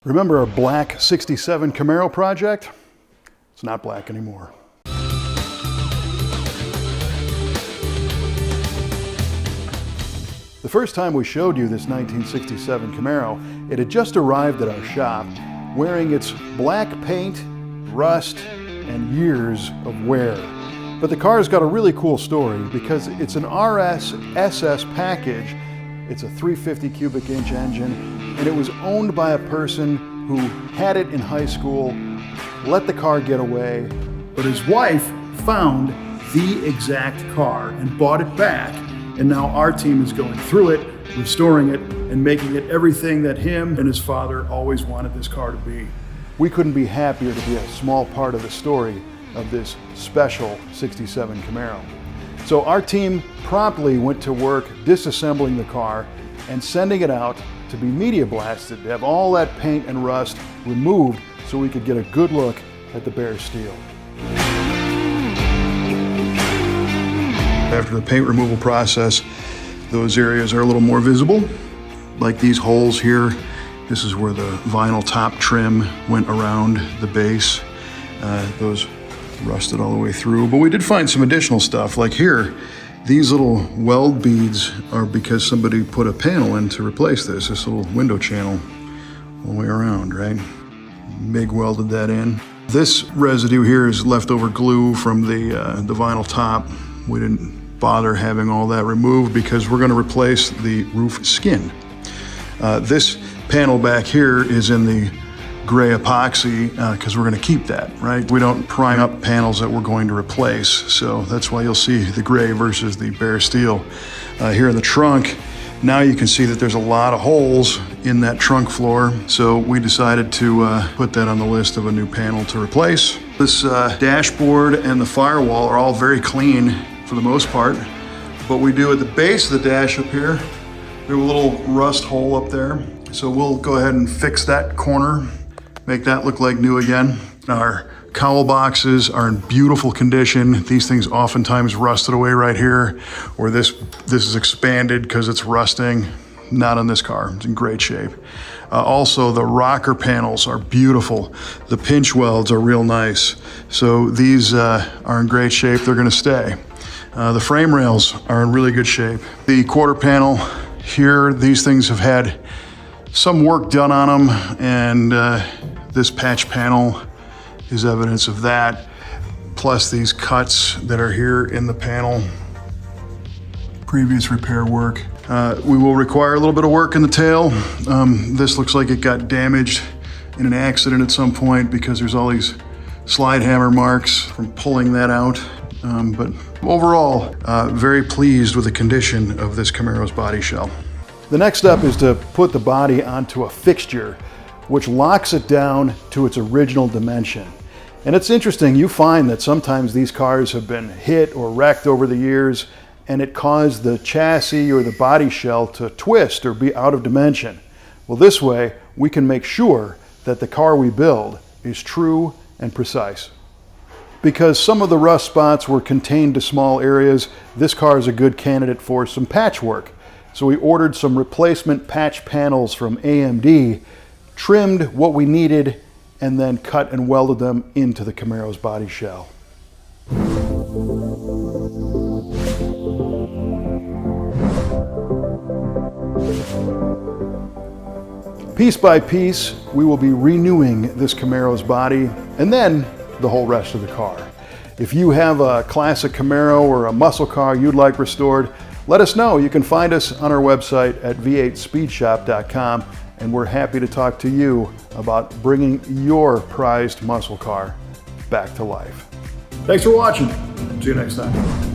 Remember our black 67 Camaro project? It's not black anymore. The first time we showed you this 1967 Camaro, it had just arrived at our shop wearing its black paint, rust, and years of wear. But the car's got a really cool story because it's an RS SS package. It's a 350 cubic inch engine, and it was owned by a person who had it in high school, let the car get away, but his wife found the exact car and bought it back. And now our team is going through it, restoring it, and making it everything that him and his father always wanted this car to be. We couldn't be happier to be a small part of the story of this special 67 Camaro. So our team promptly went to work disassembling the car and sending it out to be media blasted, to have all that paint and rust removed so we could get a good look at the bare steel. After the paint removal process, those areas are a little more visible, like these holes here. This is where the vinyl top trim went around the base. Those rusted all the way through, but we did find some additional stuff. Like here, these little weld beads are because somebody put a panel in to replace this little window channel all the way around, right? MIG welded that in. This residue here is leftover glue from the vinyl top. We didn't bother having all that removed because we're going to replace the roof skin. This panel back here is in the gray epoxy because we're going to keep that, right? We don't prime up panels that we're going to replace, so that's why you'll see the gray versus the bare steel. Here in the trunk, now you can see that there's a lot of holes in that trunk floor, so we decided to put that on the list of a new panel to replace. This dashboard and the firewall are all very clean for the most part, but we do at the base of the dash up here, we have a little rust hole up there, so we'll go ahead and fix that corner, make that look like new again. Our cowl boxes are in beautiful condition. These things oftentimes rusted away right here, or this is expanded because it's rusting. Not on this car, it's in great shape. Also, the rocker panels are beautiful. The pinch welds are real nice. So these are in great shape, they're gonna stay. The frame rails are in really good shape. The quarter panel here, these things have had some work done on them, and this patch panel is evidence of that, plus these cuts that are here in the panel, previous repair work. We will require a little bit of work in the tail. This looks like it got damaged in an accident at some point because there's all these slide hammer marks from pulling that out. But overall, very pleased with the condition of this Camaro's body shell. The next step is to put the body onto a fixture, which locks it down to its original dimension. And it's interesting, you find that sometimes these cars have been hit or wrecked over the years, and it caused the chassis or the body shell to twist or be out of dimension. Well, this way, we can make sure that the car we build is true and precise. Because some of the rust spots were contained to small areas, this car is a good candidate for some patchwork. So we ordered some replacement patch panels from AMD, trimmed what we needed, and then cut and welded them into the Camaro's body shell. Piece by piece, we will be renewing this Camaro's body, and then the whole rest of the car. If you have a classic Camaro or a muscle car you'd like restored, let us know. You can find us on our website at v8speedshop.com, and we're happy to talk to you about bringing your prized muscle car back to life. Thanks for watching. See you next time.